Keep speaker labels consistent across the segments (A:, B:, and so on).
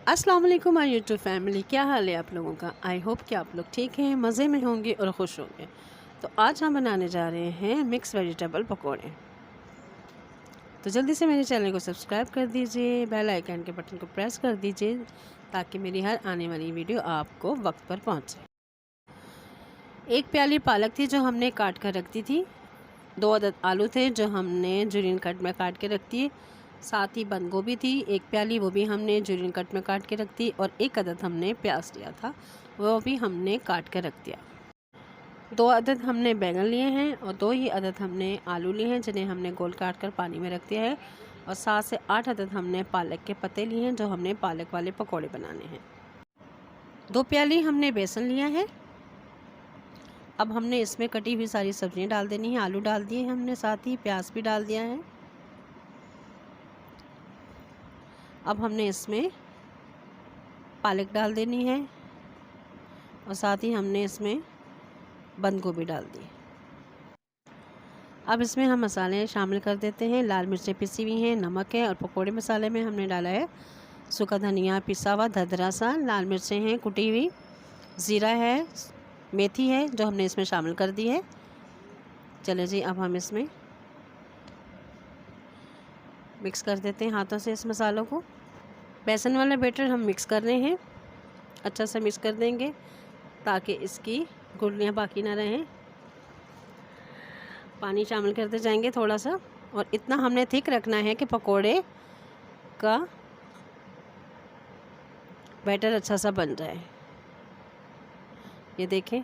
A: अस्सलाम वालेकुम my YouTube family, क्या हाल है आप लोगों का। आई होप कि आप लोग ठीक हैं, मज़े में होंगे और खुश होंगे। तो आज हम बनाने जा रहे हैं मिक्स वेजिटेबल पकौड़े। तो जल्दी से मेरे चैनल को सब्सक्राइब कर दीजिए, बेल आइकन के बटन को प्रेस कर दीजिए ताकि मेरी हर आने वाली वीडियो आपको वक्त पर पहुंचे। एक प्याली पालक थी जो हमने काट कर रख दी थी। 2 अदद आलू थे जो हमने जुलियन कट में काट के रख दिए। साथ ही बंद गोभी थी 1 प्याली, वो भी हमने जुलियन कट में काट के रख दी। और 1 अदद हमने प्याज लिया था, वो भी हमने काट के रख दिया। 2 अदद हमने बैंगन लिए हैं और 2 ही अदद हमने आलू लिए हैं जिन्हें हमने गोल काट कर पानी में रख दिया है। और 7 से 8 अदद हमने पालक के पत्ते लिए हैं जो हमने पालक वाले पकौड़े बनाने हैं। 2 प्याली हमने बेसन लिया है। अब हमने इसमें कटी हुई सारी सब्जियां डाल देनी है। आलू डाल दिए हमने, साथ ही प्याज भी डाल दिया है। अब हमने इसमें पालक डाल देनी है और साथ ही हमने इसमें बंद गोभी डाल दी। अब इसमें हम मसाले शामिल कर देते हैं। लाल मिर्चें पिसी हुई हैं, नमक है और पकोड़े मसाले में हमने डाला है सूखा धनिया पिसा हुआ धदरा सा, लाल मिर्चें हैं कुटी हुई, ज़ीरा है, मेथी है जो हमने इसमें शामिल कर दी है। चले जी, अब हम इसमें मिक्स कर देते हैं हाथों से इस मसालों को। बेसन वाला बैटर हम मिक्स कर रहे हैं, अच्छा सा मिक्स कर देंगे ताकि इसकी गुठलियाँ बाकी ना रहें। पानी शामिल करते जाएंगे थोड़ा सा, और इतना हमने थिक रखना है कि पकोड़े का बैटर अच्छा सा बन जाए। ये देखें,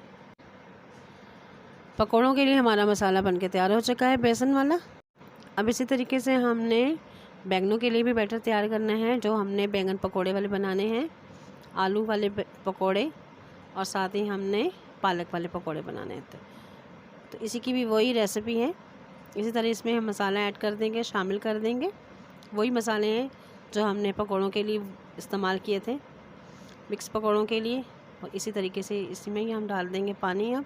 A: पकोड़ों के लिए हमारा मसाला बनके तैयार हो चुका है बेसन वाला। अब इसी तरीके से हमने बैंगनों के लिए भी बैटर तैयार करना है जो हमने बैंगन पकोड़े वाले बनाने हैं, आलू वाले पकोड़े, और साथ ही हमने पालक वाले पकोड़े बनाने हैं। तो इसी की भी वही रेसिपी है। इसी तरह इसमें हम मसाला ऐड कर देंगे, शामिल कर देंगे। वही मसाले हैं जो हमने पकोड़ों के लिए इस्तेमाल किए थे, मिक्स पकोड़ों के लिए। और इसी तरीके से इसी में ही हम डाल देंगे पानी। अब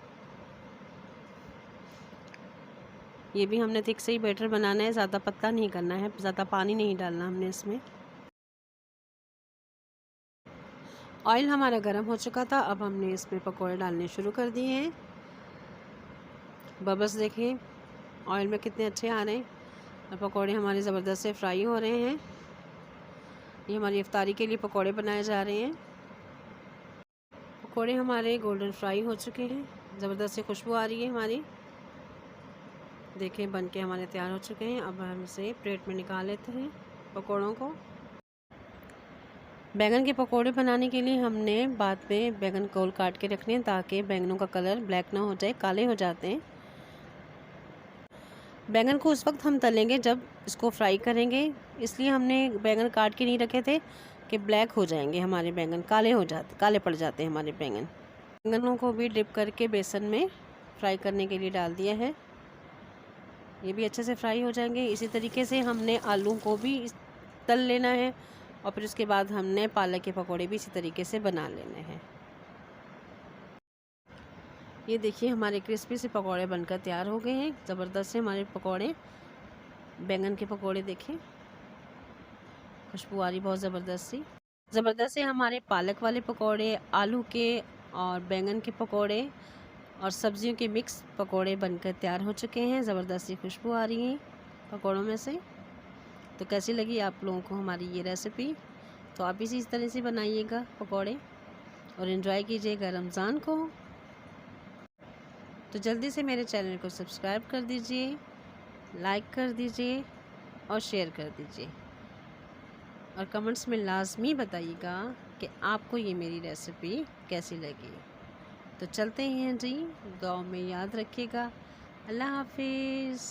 A: ये भी हमने थिक से ही बैटर बनाना है, ज़्यादा पतला नहीं करना है, ज़्यादा पानी नहीं डालना हमने इसमें। ऑयल हमारा गर्म हो चुका था, अब हमने इसमें पकोड़े डालने शुरू कर दिए हैं। बबल्स देखें ऑयल में कितने अच्छे आ रहे हैं और पकोड़े हमारे ज़बरदस्त से फ्राई हो रहे हैं। ये हमारी इफ्तारी के लिए पकोड़े बनाए जा रहे हैं। पकोड़े हमारे गोल्डन फ्राई हो चुके हैं, ज़बरदस्त से खुशबू आ रही है हमारी। देखें बन के हमारे तैयार हो चुके हैं। अब हम इसे प्लेट में निकाल लेते हैं पकोड़ों को। बैंगन के पकोड़े बनाने के लिए हमने बाद में बैंगन गोल काट के रखने हैं ताकि बैंगनों का कलर ब्लैक ना हो जाए, काले हो जाते हैं। बैंगन को उस वक्त हम तलेंगे जब इसको फ्राई करेंगे, इसलिए हमने बैंगन काट के नहीं रखे थे कि ब्लैक हो जाएंगे हमारे बैंगन, काले पड़ जाते हैं हमारे बैंगन। बैंगनों को भी डिप करके बेसन में फ्राई करने के लिए डाल दिया है, ये भी अच्छे से फ्राई हो जाएंगे। इसी तरीके से हमने आलू को भी तल लेना है और फिर उसके बाद हमने पालक के पकोड़े भी इसी तरीके से बना लेने हैं। ये देखिए हमारे क्रिस्पी से पकोड़े बनकर तैयार हो गए हैं, ज़बरदस्त से हमारे पकोड़े, बैंगन के पकोड़े देखें, खुशबू आ रही बहुत ज़बरदस्त से हमारे पालक वाले पकोड़े, आलू के और बैंगन के पकोड़े और सब्जियों के मिक्स पकोड़े बनकर तैयार हो चुके हैं। ज़बरदस्त सी खुशबू आ रही है पकोड़ों में से। तो कैसी लगी आप लोगों को हमारी ये रेसिपी? तो आप इसी तरह से बनाइएगा पकोड़े और एंजॉय कीजिएगा रमज़ान को। तो जल्दी से मेरे चैनल को सब्सक्राइब कर दीजिए, लाइक कर दीजिए और शेयर कर दीजिए, और कमेंट्स में लाजमी बताइएगा कि आपको ये मेरी रेसिपी कैसी लगी। तो चलते हैं जी, दुआ में याद रखिएगा। अल्लाह हाफिज़।